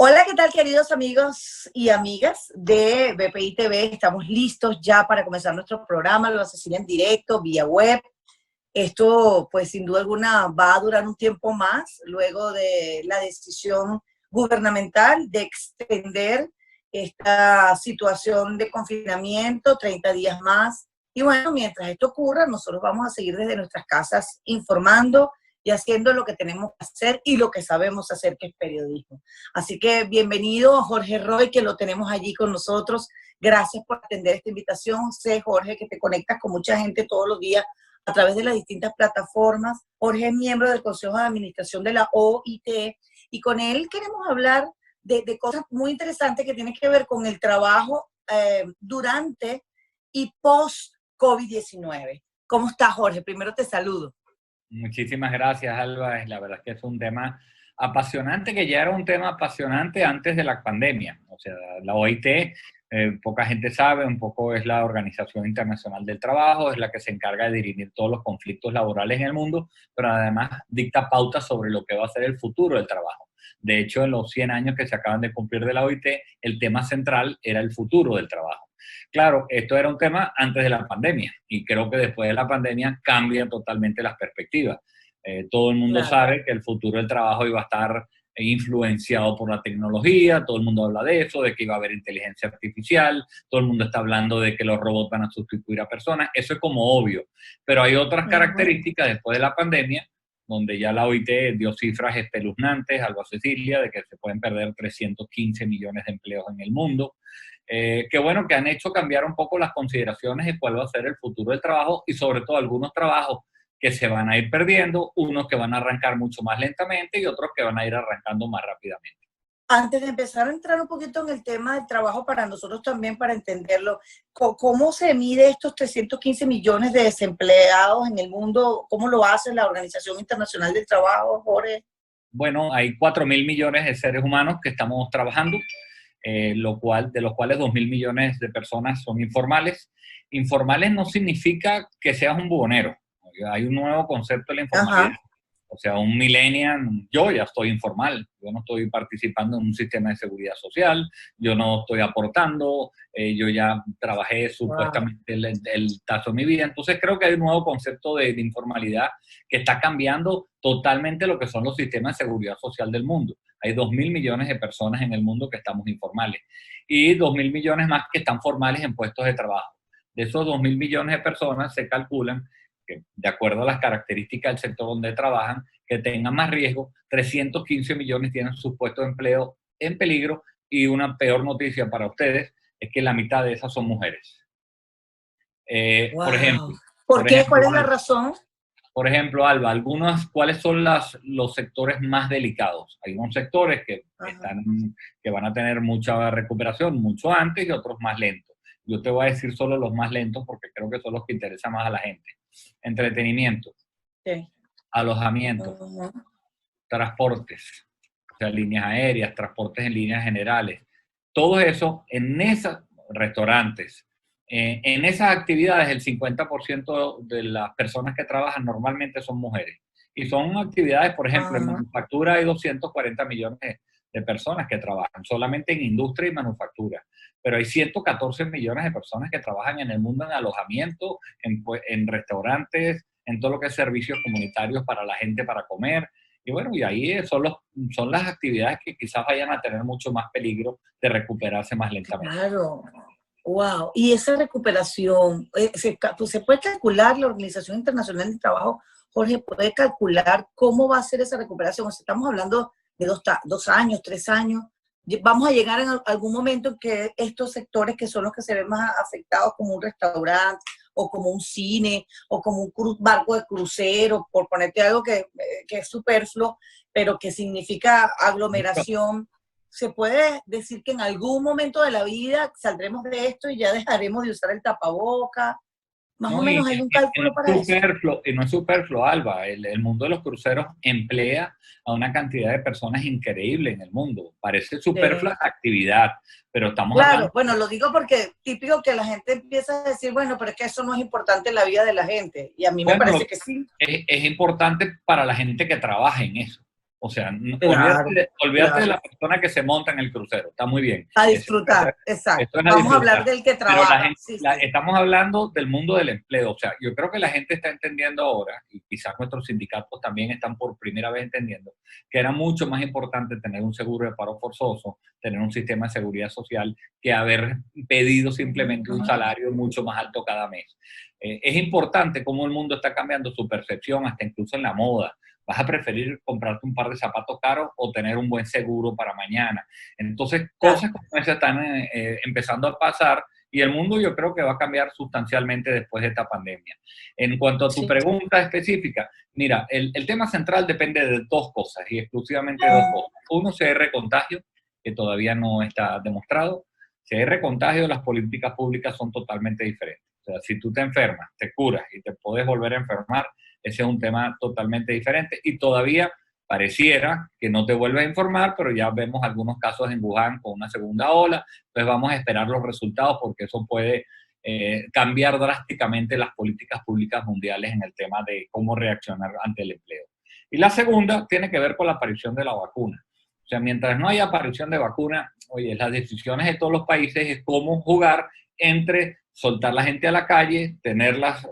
Hola, ¿qué tal, queridos amigos y amigas de BPI TV? Estamos listos ya para comenzar nuestro programa, lo vamos a hacer en directo, vía web. Esto, pues, sin duda alguna, va a durar un tiempo más, luego de la decisión gubernamental de extender esta situación de confinamiento, 30 días más. Y bueno, mientras esto ocurra, nosotros vamos a seguir desde nuestras casas informando y haciendo lo que tenemos que hacer y lo que sabemos hacer, que es periodismo. Así que bienvenido Jorge Roy, que lo tenemos allí con nosotros. Gracias por atender esta invitación. Sé, Jorge, que te conectas con mucha gente todos los días a través de las distintas plataformas. Jorge es miembro del Consejo de Administración de la OIT y con él queremos hablar de cosas muy interesantes que tienen que ver con el trabajo durante y post-COVID-19. ¿Cómo estás, Jorge? Primero te saludo. Muchísimas gracias, Alba. La verdad es que es un tema apasionante, que ya era un tema apasionante antes de la pandemia. O sea, la OIT, poca gente sabe, un poco es la Organización Internacional del Trabajo, es la que se encarga de dirimir todos los conflictos laborales en el mundo, pero además dicta pautas sobre lo que va a ser el futuro del trabajo. De hecho, en los 100 años que se acaban de cumplir de la OIT, el tema central era el futuro del trabajo. Claro, esto era un tema antes de la pandemia y creo que después de la pandemia cambia totalmente las perspectivas. Todo el mundo sabe que el futuro del trabajo iba a estar influenciado por la tecnología, todo el mundo habla de eso, de que iba a haber inteligencia artificial, todo el mundo está hablando de que los robots van a sustituir a personas, eso es como obvio, pero hay otras características después de la pandemia, donde ya la OIT dio cifras espeluznantes, Alba Cecilia, de que se pueden perder 315 millones de empleos en el mundo, que bueno, que han hecho cambiar un poco las consideraciones de cuál va a ser el futuro del trabajo y sobre todo algunos trabajos que se van a ir perdiendo, unos que van a arrancar mucho más lentamente y otros que van a ir arrancando más rápidamente. Antes de empezar a entrar un poquito en el tema del trabajo para nosotros también, para entenderlo, ¿cómo se mide estos 315 millones de desempleados en el mundo? ¿Cómo lo hace la Organización Internacional del Trabajo, Jorge? Bueno, hay 4.000 millones de seres humanos que estamos trabajando, de los cuales 2.000 millones de personas son informales. Informales no significa que seas un buhonero. Hay un nuevo concepto de la informalidad. O sea, un millennial, yo ya estoy informal, yo no estoy participando en un sistema de seguridad social, yo no estoy aportando, yo ya trabajé supuestamente el tazo de mi vida. Entonces creo que hay un nuevo concepto de informalidad que está cambiando totalmente lo que son los sistemas de seguridad social del mundo. Hay 2.000 millones de personas en el mundo que estamos informales y 2.000 millones más que están formales en puestos de trabajo. De esos 2.000 millones de personas se calculan que, de acuerdo a las características del sector donde trabajan, que tengan más riesgo, 315 millones tienen sus puestos de empleo en peligro y una peor noticia para ustedes es que la mitad de esas son mujeres. Por ejemplo, ¿Por qué? ¿Cuál es la razón? Por ejemplo, Alba, ¿cuáles son los sectores más delicados? Hay unos sectores que van a tener mucha recuperación mucho antes y otros más lentos. Yo te voy a decir solo los más lentos porque creo que son los que interesan más a la gente. Entretenimiento, alojamiento, transportes, o sea, líneas aéreas, transportes en líneas generales. Todo eso, en esos restaurantes, en esas actividades, el 50% de las personas que trabajan normalmente son mujeres. Y son actividades, por ejemplo, en manufactura hay 240 millones de personas que trabajan, solamente en industria y manufactura. Pero hay 114 millones de personas que trabajan en el mundo en alojamiento, en restaurantes, en todo lo que es servicios comunitarios para la gente para comer. Y bueno, y ahí son las actividades que quizás vayan a tener mucho más peligro de recuperarse más lentamente. Claro. Wow. Y esa recuperación, se puede calcular, la Organización Internacional del Trabajo, Jorge, puede calcular cómo va a ser esa recuperación. O sea, estamos hablando de 2 años, 3 años. Vamos a llegar en algún momento en que estos sectores que son los que se ven más afectados, como un restaurante o como un cine o como un barco de crucero, por ponerte algo que es superfluo, pero que significa aglomeración. ¿Se puede decir que en algún momento de la vida saldremos de esto y ya dejaremos de usar el tapaboca? Más o menos hay un cálculo para eso. Y no es superfluo, Alba. El mundo de los cruceros emplea a una cantidad de personas increíble en el mundo. Parece superflua actividad, pero estamos hablando... Bueno, lo digo porque típico que la gente empieza a decir, bueno, pero es que eso no es importante en la vida de la gente. Y a mí me parece que sí. Es importante para la gente que trabaja en eso. O sea, Claro, olvídate de claro. la persona que se monta en el crucero, está muy bien. A Eso, disfrutar, esto exacto. es a Vamos a hablar disfrutar. del que Pero la trabaja. gente, Sí, sí. estamos hablando del mundo del empleo. O sea, yo creo que la gente está entendiendo ahora, y quizás nuestros sindicatos también están por primera vez entendiendo, que era mucho más importante tener un seguro de paro forzoso, tener un sistema de seguridad social, que haber pedido simplemente un salario mucho más alto cada mes. Es importante cómo el mundo está cambiando su percepción, hasta incluso en la moda. Vas a preferir comprarte un par de zapatos caros o tener un buen seguro para mañana. Entonces, Claro. cosas como esas están empezando a pasar y el mundo yo creo que va a cambiar sustancialmente después de esta pandemia. En cuanto a tu Sí. pregunta específica, mira, el tema central depende de dos cosas y exclusivamente de dos cosas. Uno, si hay recontagio, que todavía no está demostrado. Si hay recontagio, las políticas públicas son totalmente diferentes. O sea, si tú te enfermas, te curas y te puedes volver a enfermar, ese es un tema totalmente diferente y todavía pareciera que no te vuelve a informar, pero ya vemos algunos casos en Wuhan con una segunda ola, entonces vamos a esperar los resultados porque eso puede cambiar drásticamente las políticas públicas mundiales en el tema de cómo reaccionar ante el empleo. Y la segunda tiene que ver con la aparición de la vacuna. O sea, mientras no haya aparición de vacuna, oye, las decisiones de todos los países es cómo jugar entre soltar la gente a la calle, tenerlas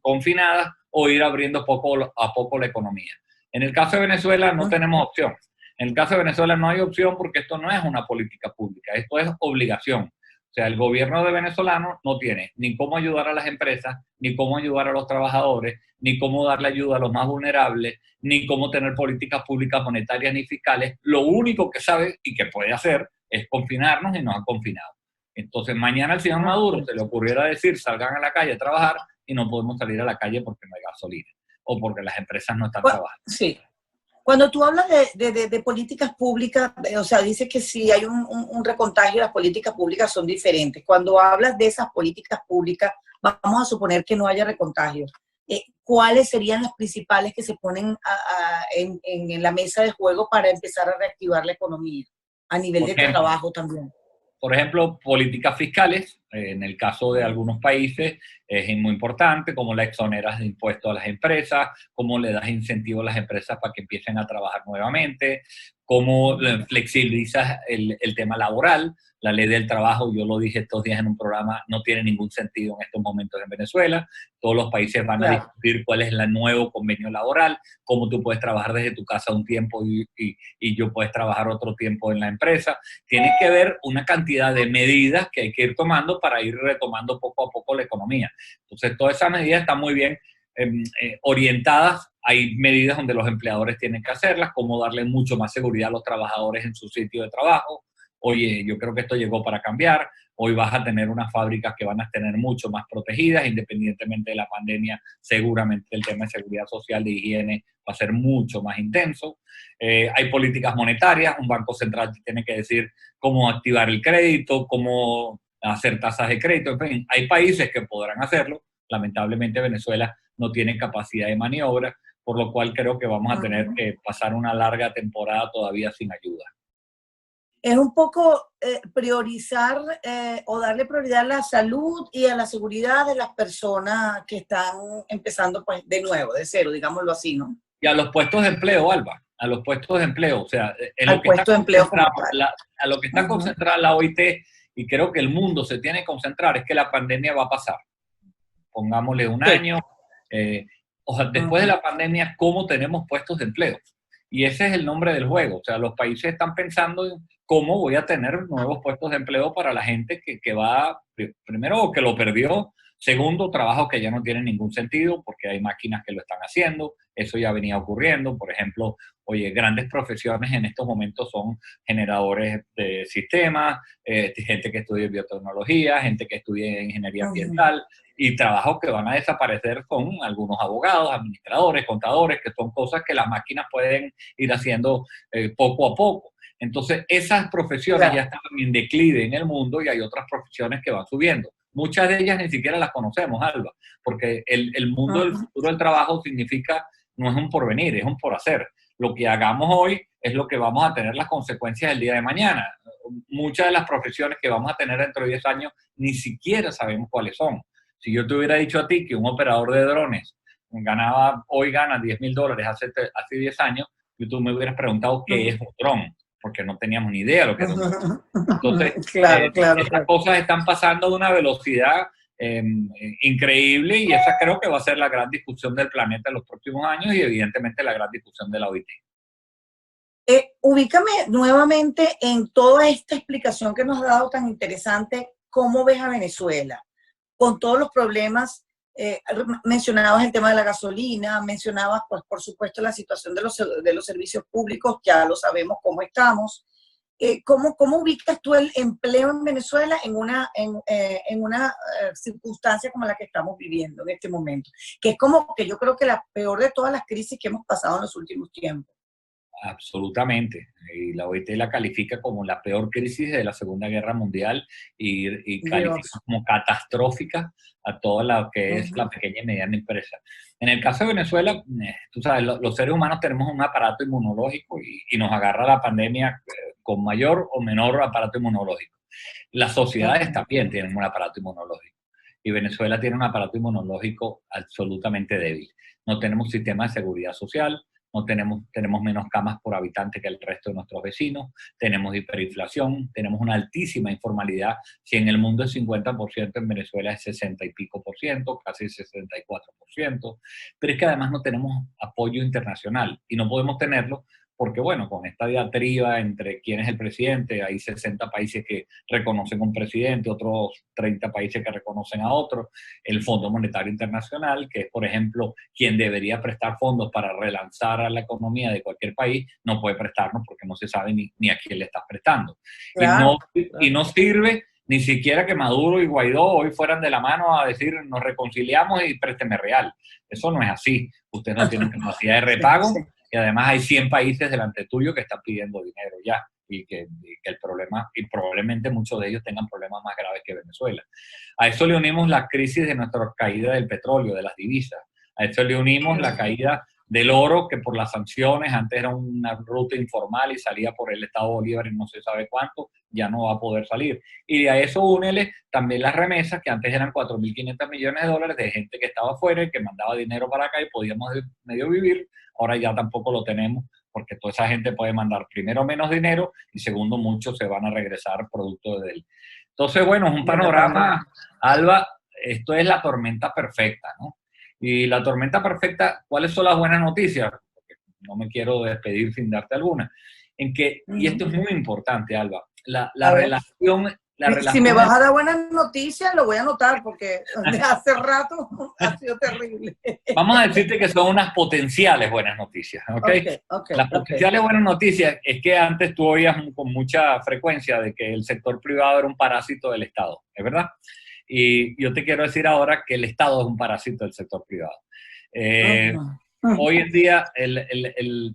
confinadas o ir abriendo poco a poco la economía. En el caso de Venezuela no tenemos opción. En el caso de Venezuela no hay opción porque esto no es una política pública, esto es obligación. O sea, el gobierno de venezolano no tiene ni cómo ayudar a las empresas, ni cómo ayudar a los trabajadores, ni cómo darle ayuda a los más vulnerables, ni cómo tener políticas públicas monetarias ni fiscales. Lo único que sabe y que puede hacer es confinarnos y nos ha confinado. Entonces, mañana al señor Maduro se le ocurriera decir, salgan a la calle a trabajar y no podemos salir a la calle porque no hay gasolina o porque las empresas no están trabajando. Sí. Cuando tú hablas de políticas públicas, o sea, dices que si hay un recontagio, las políticas públicas son diferentes. Cuando hablas de esas políticas públicas, vamos a suponer que no haya recontagio. ¿Cuáles serían las principales que se ponen en la mesa de juego para empezar a reactivar la economía a nivel de trabajo también? Por ejemplo, políticas fiscales, en el caso de algunos países es muy importante, como la exoneras de impuestos a las empresas, cómo le das incentivos a las empresas para que empiecen a trabajar nuevamente, cómo flexibilizas el tema laboral. La ley del trabajo, yo lo dije estos días en un programa, no tiene ningún sentido en estos momentos en Venezuela. Todos los países van a discutir cuál es el nuevo convenio laboral, cómo tú puedes trabajar desde tu casa un tiempo y yo puedes trabajar otro tiempo en la empresa. Tiene que haber una cantidad de medidas que hay que ir tomando para ir retomando poco a poco la economía. Entonces, todas esas medidas están muy bien orientadas. Hay medidas donde los empleadores tienen que hacerlas, como darle mucho más seguridad a los trabajadores en su sitio de trabajo. Oye, yo creo que esto llegó para cambiar. Hoy vas a tener unas fábricas que van a tener mucho más protegidas, independientemente de la pandemia. Seguramente el tema de seguridad social, de higiene, va a ser mucho más intenso. Hay políticas monetarias, un banco central tiene que decir cómo activar el crédito, cómo hacer tasas de crédito. En fin, hay países que podrán hacerlo. Lamentablemente Venezuela no tiene capacidad de maniobra, por lo cual creo que vamos a tener que pasar una larga temporada todavía sin ayuda. Es un poco priorizar o darle prioridad a la salud y a la seguridad de las personas que están empezando pues de nuevo, de cero, digámoslo así, ¿no? Y a los puestos de empleo, Alba, a los puestos de empleo, o sea, en Al lo que puesto está de empleo como tal. a lo que está concentrada la OIT, y creo que el mundo se tiene que concentrar, es que la pandemia va a pasar. Pongámosle un año. O sea, después de la pandemia, ¿cómo tenemos puestos de empleo? Y ese es el nombre del juego. O sea, los países están pensando en cómo voy a tener nuevos puestos de empleo para la gente que va, primero, que lo perdió. Segundo, trabajo que ya no tiene ningún sentido porque hay máquinas que lo están haciendo. Eso ya venía ocurriendo. Por ejemplo, oye, grandes profesiones en estos momentos son generadores de sistemas, gente que estudia biotecnología, gente que estudia ingeniería ambiental, y trabajos que van a desaparecer con algunos abogados, administradores, contadores, que son cosas que las máquinas pueden ir haciendo poco a poco. Entonces, esas profesiones ya están en declive en el mundo y hay otras profesiones que van subiendo. Muchas de ellas ni siquiera las conocemos, Alba, porque el mundo del futuro del trabajo significa, no es un porvenir, es un por hacer. Lo que hagamos hoy es lo que vamos a tener las consecuencias el día de mañana. Muchas de las profesiones que vamos a tener dentro de 10 años ni siquiera sabemos cuáles son. Si yo te hubiera dicho a ti que un operador de drones hoy gana $10,000 hace 10 años, tú me hubieras preguntado qué es un dron, porque no teníamos ni idea de lo que era un dron. Entonces, claro, claro, estas claro. cosas están pasando a una velocidad increíble y esa creo que va a ser la gran discusión del planeta en los próximos años y evidentemente la gran discusión de la OIT. Ubícame nuevamente en toda esta explicación que nos has dado tan interesante, ¿cómo ves a Venezuela? Con todos los problemas, mencionabas el tema de la gasolina, mencionabas, pues, por supuesto, la situación de los servicios públicos, ya lo sabemos cómo estamos. ¿Cómo ubicas tú el empleo en Venezuela en una circunstancia como la que estamos viviendo en este momento? Que es como que yo creo que la peor de todas las crisis que hemos pasado en los últimos tiempos. Absolutamente. Y la OIT la califica como la peor crisis de la Segunda Guerra Mundial y califica como catastrófica a toda la que es la pequeña y mediana empresa. En el caso de Venezuela, tú sabes, los seres humanos tenemos un aparato inmunológico y nos agarra la pandemia con mayor o menor aparato inmunológico. Las sociedades también tienen un aparato inmunológico y Venezuela tiene un aparato inmunológico absolutamente débil. No tenemos sistema de seguridad social, no tenemos menos camas por habitante que el resto de nuestros vecinos, tenemos hiperinflación, tenemos una altísima informalidad. Si en el mundo es 50%, en Venezuela es 60 y pico por ciento, casi 64%, pero es que además no tenemos apoyo internacional y no podemos tenerlo porque, bueno, con esta diatriba entre quién es el presidente, hay 60 países que reconocen a un presidente, otros 30 países que reconocen a otro, el Fondo Monetario Internacional, que es, por ejemplo, quien debería prestar fondos para relanzar a la economía de cualquier país, no puede prestarnos porque no se sabe ni a quién le estás prestando. Claro, y no sirve ni siquiera que Maduro y Guaidó hoy fueran de la mano a decir nos reconciliamos y présteme real. Eso no es así. Usted no tiene capacidad de repago. Sí, sí. Y además hay 100 países delante tuyo que están pidiendo dinero ya y que el problema, y probablemente muchos de ellos tengan problemas más graves que Venezuela. A eso le unimos la crisis de nuestra caída del petróleo, de las divisas. A eso le unimos la caída del oro, que por las sanciones antes era una ruta informal y salía por el Estado Bolívar y no se sabe cuánto, ya no va a poder salir. Y a eso únele también las remesas, que antes eran 4.500 millones de dólares de gente que estaba afuera y que mandaba dinero para acá y podíamos medio vivir. Ahora ya tampoco lo tenemos porque toda esa gente puede mandar primero menos dinero y segundo muchos se van a regresar producto de él. Entonces, bueno, es un panorama, Alba, esto es la tormenta perfecta, ¿no? Y la tormenta perfecta, ¿cuáles son las buenas noticias? Porque no me quiero despedir sin darte alguna. En que, y esto es muy importante, Alba, la relación... Si me vas a dar buenas noticias, lo voy a anotar porque de hace rato ha sido terrible. Vamos a decirte que son unas potenciales buenas noticias, ¿ok? Las potenciales buenas noticias es que antes tú oías con mucha frecuencia de que el sector privado era un parásito del Estado, ¿es verdad? Y yo te quiero decir ahora que el Estado es un parásito del sector privado. Hoy en día,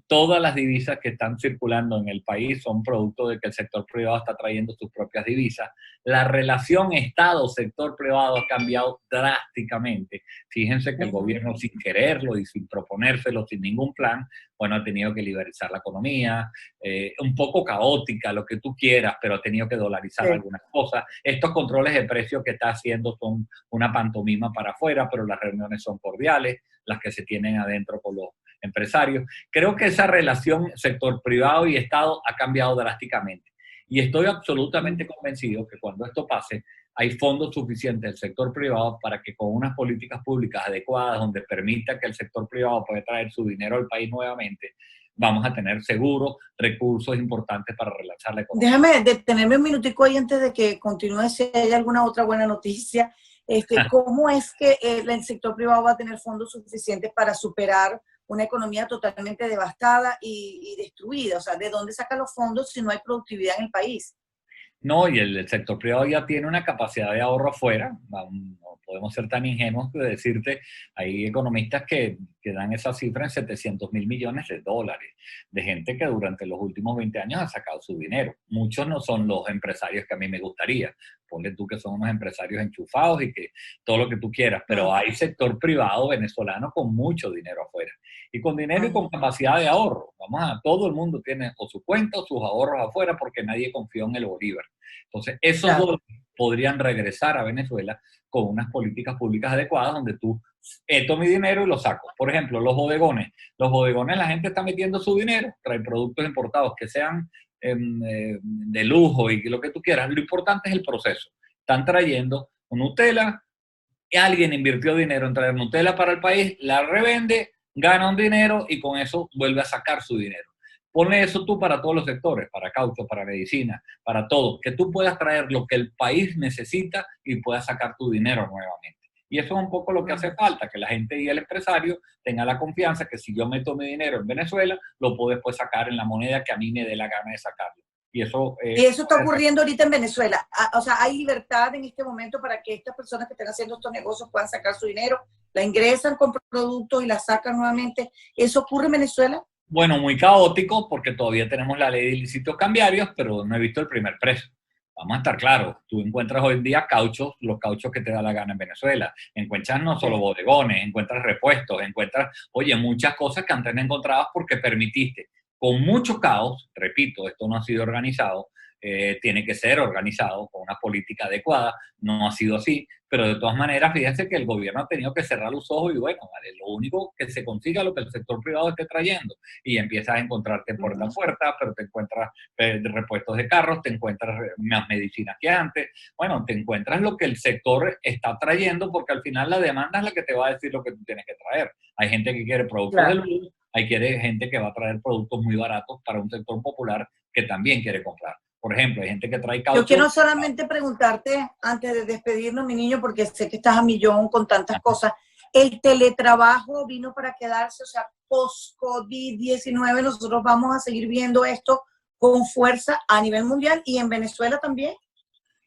todas las divisas que están circulando en el país son producto de que el sector privado está trayendo sus propias divisas. La relación Estado-sector privado ha cambiado drásticamente. Fíjense que el gobierno, sin quererlo y sin proponérselo, sin ningún plan, bueno, ha tenido que liberalizar la economía, un poco caótica, lo que tú quieras, pero ha tenido que dolarizar algunas cosas. Estos controles de precios que está haciendo son una pantomima para afuera, pero las reuniones son cordiales, las que se tienen adentro con los empresarios. Creo que esa relación sector privado y Estado ha cambiado drásticamente. Y estoy absolutamente convencido que cuando esto pase, hay fondos suficientes del sector privado para que con unas políticas públicas adecuadas, donde permita que el sector privado pueda traer su dinero al país nuevamente, vamos a tener seguro recursos importantes para relanzar la economía. Déjame detenerme un minutico ahí antes de que continúe si hay alguna otra buena noticia. ¿Cómo es que el sector privado va a tener fondos suficientes para superar una economía totalmente devastada y destruida? O sea, ¿de dónde sacan los fondos si no hay productividad en el país? No, y el sector privado ya tiene una capacidad de ahorro afuera. No podemos ser tan ingenuos de decirte, hay economistas que dan esa cifra en 700.000 millones de dólares, de gente que durante los últimos 20 años ha sacado su dinero. Muchos no son los empresarios que a mí me gustaría. Ponle tú que son unos empresarios enchufados y que todo lo que tú quieras, pero hay sector privado venezolano con mucho dinero afuera. Y con dinero y con capacidad de ahorro. Todo el mundo tiene o su cuenta o sus ahorros afuera porque nadie confió en el Bolívar. Entonces, podrían regresar a Venezuela con unas políticas públicas adecuadas donde tú tomo mi dinero y lo saco. Por ejemplo, los bodegones. Los bodegones, la gente está metiendo su dinero, trae productos importados que sean de lujo y lo que tú quieras. Lo importante es el proceso. Están trayendo Nutella, y alguien invirtió dinero en traer Nutella para el país, la revende, gana un dinero y con eso vuelve a sacar su dinero. Ponle eso tú para todos los sectores, para caucho, para medicina, para todo, que tú puedas traer lo que el país necesita y puedas sacar tu dinero nuevamente. Y eso es un poco lo que hace falta, que la gente y el empresario tengan la confianza que si yo meto mi dinero en Venezuela, lo puedo después sacar en la moneda que a mí me dé la gana de sacarlo. Y eso, y eso está ocurriendo ahorita en Venezuela. O sea, hay libertad en este momento para que estas personas que están haciendo estos negocios puedan sacar su dinero, la ingresan con productos y la sacan nuevamente. ¿Eso ocurre en Venezuela? Bueno, muy caótico porque todavía tenemos la ley de ilícitos cambiarios, pero no he visto el primer preso. Vamos a estar claros, tú encuentras hoy en día cauchos, los cauchos que te da la gana en Venezuela. Encuentras no solo bodegones, encuentras repuestos, encuentras, oye, muchas cosas que antes no encontrabas porque permitiste. Con mucho caos, repito, esto no ha sido organizado, tiene que ser organizado con una política adecuada, no ha sido así, pero de todas maneras, fíjense que el gobierno ha tenido que cerrar los ojos y bueno, vale, lo único que se consiga lo que el sector privado esté trayendo y empiezas a encontrarte puerta a puerta, pero te encuentras repuestos de carros, te encuentras más medicinas que antes, bueno, te encuentras lo que el sector está trayendo porque al final la demanda es la que te va a decir lo que tú tienes que traer. Hay gente que quiere productos de luz, hay gente que va a traer productos muy baratos para un sector popular que también quiere comprar. Por ejemplo, hay gente que trae caucho. Yo quiero solamente preguntarte, antes de despedirnos, mi niño, porque sé que estás a millón con tantas cosas, ¿el teletrabajo vino para quedarse? O sea, post-COVID-19, nosotros vamos a seguir viendo esto con fuerza a nivel mundial y en Venezuela también.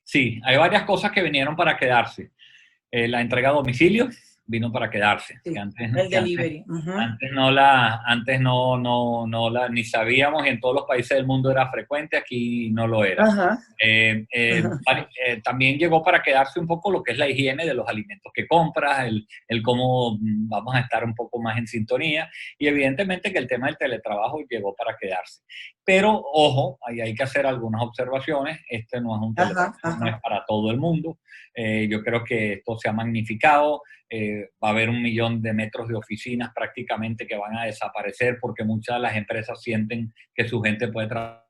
Sí, hay varias cosas que vinieron para quedarse. La entrega a domicilio vino para quedarse. Sí, que antes, el delivery. Antes no la ni sabíamos y en todos los países del mundo era frecuente, aquí no lo era. También llegó para quedarse un poco lo que es la higiene de los alimentos que compras, el cómo vamos a estar un poco más en sintonía y evidentemente que el tema del teletrabajo llegó para quedarse. Pero, ojo, ahí hay que hacer algunas observaciones. Este no es un teletrabajo, no es para todo el mundo. Yo creo que esto se ha magnificado. Va a haber 1 millón de metros de oficinas prácticamente que van a desaparecer porque muchas de las empresas sienten que su gente puede trabajar.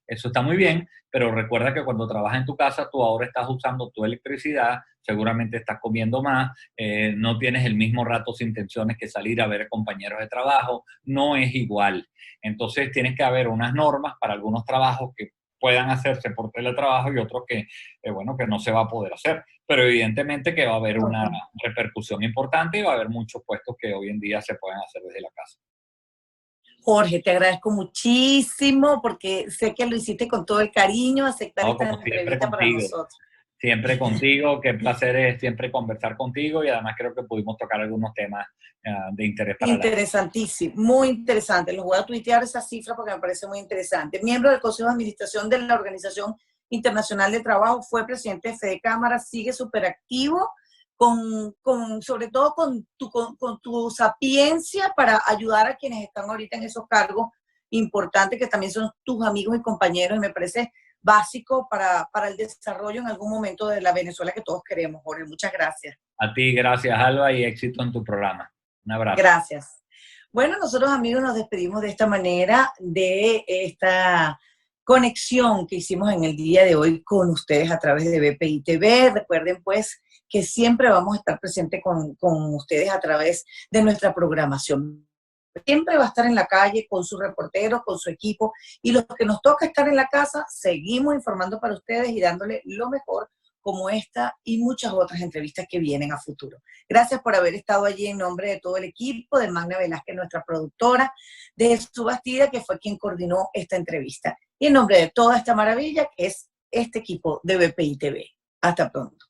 Eso está muy bien, pero recuerda que cuando trabajas en tu casa, tú ahora estás usando tu electricidad, seguramente estás comiendo más, no tienes el mismo rato sin tensiones que salir a ver compañeros de trabajo, no es igual. Entonces tienes que haber unas normas para algunos trabajos que puedan hacerse por teletrabajo y otros que, bueno, que no se va a poder hacer. Pero evidentemente que va a haber una repercusión importante y va a haber muchos puestos que hoy en día se pueden hacer desde la casa. Jorge, te agradezco muchísimo porque sé que lo hiciste con todo el cariño, aceptar esta entrevista para nosotros. Siempre contigo, qué placer es siempre conversar contigo y además creo que pudimos tocar algunos temas de interés para interesantísimo, muy interesante. Los voy a tuitear esa cifra porque me parece muy interesante. Miembro del Consejo de Administración de la Organización Internacional del Trabajo, fue presidente de Fede Cámara, sigue súper activo, sobre todo con tu sapiencia para ayudar a quienes están ahorita en esos cargos importantes que también son tus amigos y compañeros y me parece básico para el desarrollo en algún momento de la Venezuela que todos queremos, Jorge. Muchas gracias. A ti, gracias, Alba, y éxito en tu programa. Un abrazo. Gracias. Bueno, nosotros, amigos, nos despedimos de esta manera de esta conexión que hicimos en el día de hoy con ustedes a través de BPI TV. Recuerden, pues, que siempre vamos a estar presentes con ustedes a través de nuestra programación. Siempre va a estar en la calle con su reportero, con su equipo, y los que nos toca estar en la casa, seguimos informando para ustedes y dándole lo mejor como esta y muchas otras entrevistas que vienen a futuro. Gracias por haber estado allí en nombre de todo el equipo, de Magna Velázquez, nuestra productora, de Jesús Bastida, que fue quien coordinó esta entrevista, y en nombre de toda esta maravilla que es este equipo de BPI TV. Hasta pronto.